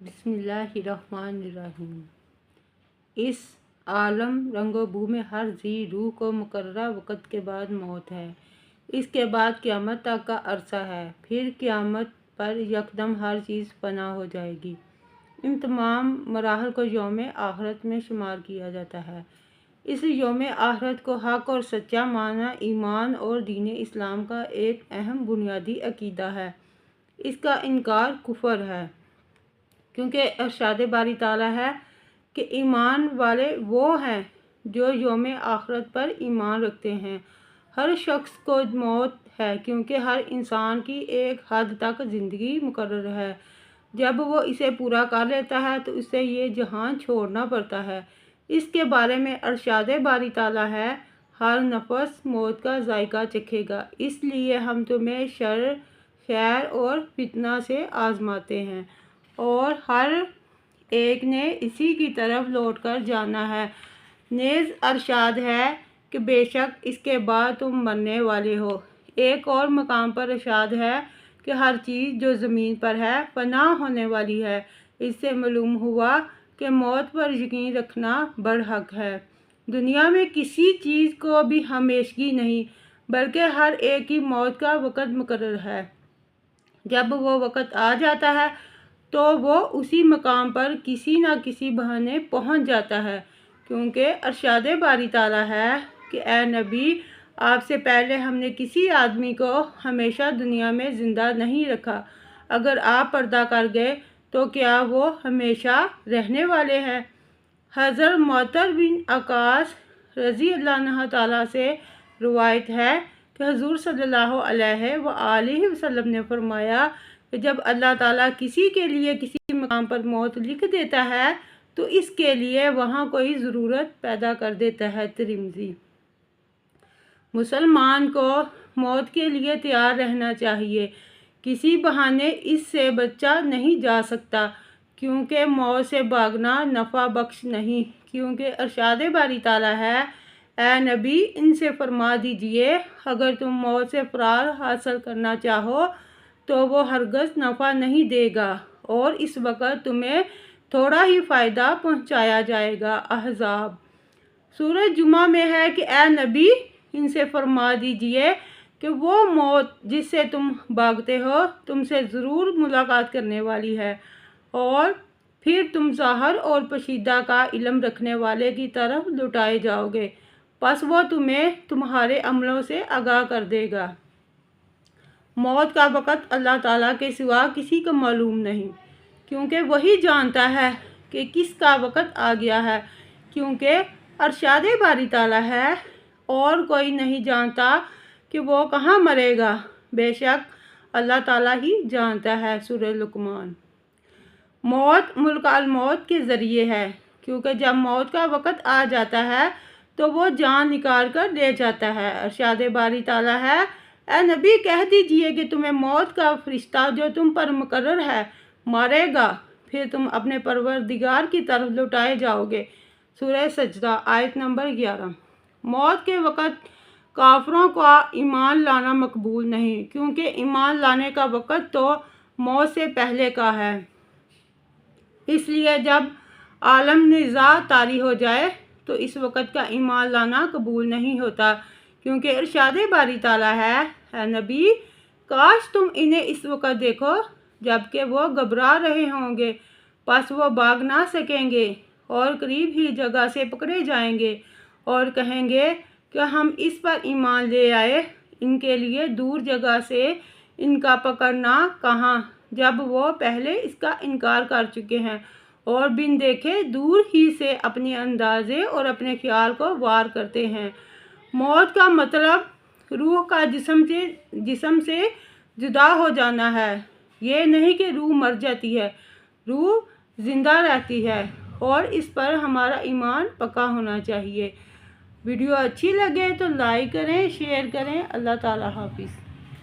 बिस्मिल्लाहिर्रहमानिर्रहीम। इस आलम रंगो बू में हर जी रूह को मुकर्ररा वक़्त के बाद मौत है। इसके बाद क़यामत तक का अरसा है। फिर क़यामत पर यकदम हर चीज़ फना हो जाएगी। इन तमाम मराहल को यौम आखिरत में शुमार किया जाता है। इस यौम आखिरत को हक़ और सच्चा माना ईमान और दीन इस्लाम का एक अहम बुनियादी अकीदा है। इसका इनकार कुफ़र है, क्योंकि इरशाद बारी ताला है कि ईमान वाले वो हैं जो यौम आखिरत पर ईमान रखते हैं। हर शख्स को मौत है, क्योंकि हर इंसान की एक हद तक ज़िंदगी मुकर्रर है। जब वो इसे पूरा कर लेता है तो उसे ये जहान छोड़ना पड़ता है। इसके बारे में इरशाद बारी ताला है, हर नफस मौत का जायका चखेगा, इसलिए हम तुम्हें शर खैर और फितना से आजमाते हैं और हर एक ने इसी की तरफ लौट कर जाना है। नेज़ इरशाद है कि बेशक इसके बाद तुम मरने वाले हो। एक और मकाम पर इरशाद है कि हर चीज़ जो ज़मीन पर है फना होने वाली है। इससे मालूम हुआ कि मौत पर यकीन रखना बरहक है। दुनिया में किसी चीज़ को भी हमेशगी नहीं, बल्कि हर एक की मौत का वक़्त मुकर्रर है। जब वो वक़्त आ जाता है तो वो उसी मकाम पर किसी न किसी बहाने पहुंच जाता है, क्योंकि इरशाद बारी ताला है कि ए नबी, आपसे पहले हमने किसी आदमी को हमेशा दुनिया में ज़िंदा नहीं रखा। अगर आप पर्दा कर गए तो क्या वो हमेशा रहने वाले हैं? हज़रत मुअत्तर बिन अकास रज़ी अल्लाह ताला से रवायत है कि हुज़ूर सल्लल्लाहु अलैहि वसल्लम ने फरमाया कि जब अल्लाह ताला किसी के लिए किसी मकाम पर मौत लिख देता है तो इसके लिए वहाँ कोई ज़रूरत पैदा कर देता है। तिरमिज़ी। मुसलमान को मौत के लिए तैयार रहना चाहिए। किसी बहाने इससे बचा नहीं जा सकता, क्योंकि मौत से भागना नफ़ा बख्श नहीं। क्योंकि इरशाद बारी ताला है, ए नबी, इनसे फरमा दीजिए, अगर तुम मौत से फ़रार हासिल करना चाहो तो वो हरगज़ नफ़ा नहीं देगा और इस वक्त तुम्हें थोड़ा ही फ़ायदा पहुंचाया जाएगा। अहज़ाब। सूरह जुमा में है कि ए नबी, इनसे फरमा दीजिए कि वो मौत जिससे तुम भागते हो तुमसे ज़रूर मुलाकात करने वाली है और फिर तुम ज़ाहिर और पोशीदा का इल्म रखने वाले की तरफ लौटाए जाओगे, बस वो तुम्हें तुम्हारे अमलों से आगाह कर देगा। मौत का वक़्त अल्लाह ताला के सिवा किसी को मालूम नहीं, क्योंकि वही जानता है कि किसका वक़्त आ गया है। क्योंकि इरशाद बारी ताला है, और कोई नहीं जानता कि वो कहाँ मरेगा, बेशक अल्लाह ताला ही जानता है। सूरह लुक़मान। मौत मुल्क अल मौत के ज़रिए है, क्योंकि जब मौत का वक़्त आ जाता है तो वो जान निकाल कर ले जाता है। इरशाद बारी ताला है, ए नबी, कह दीजिए कि तुम्हें मौत का फरिश्ता जो तुम पर मुकर्रर है मारेगा, फिर तुम अपने परवरदिगार की तरफ लौटाए जाओगे। सूरह सजदा आयत नंबर 11। मौत के वक़्त काफिरों का ईमान लाना मकबूल नहीं, क्योंकि ईमान लाने का वक़्त तो मौत से पहले का है। इसलिए जब आलम निज़ा तारी हो जाए तो इस वक़्त का ईमान लाना कबूल नहीं होता। क्योंकि इरशाद बारी ताला है, नबी, काश तुम इन्हें इस वक़्त देखो जबकि वो घबरा रहे होंगे, बस वो भाग ना सकेंगे और करीब ही जगह से पकड़े जाएंगे और कहेंगे कि हम इस पर ईमान ले आए, इनके लिए दूर जगह से इनका पकड़ना कहाँ, जब वो पहले इसका इनकार कर चुके हैं और बिन देखे दूर ही से अपने अंदाज़े और अपने ख्याल को वार करते हैं। मौत का मतलब रूह का जिस्म से जुदा हो जाना है। ये नहीं कि रूह मर जाती है, रूह ज़िंदा रहती है और इस पर हमारा ईमान पक्का होना चाहिए। वीडियो अच्छी लगे तो लाइक करें, शेयर करें। अल्लाह ताला हाफिज़।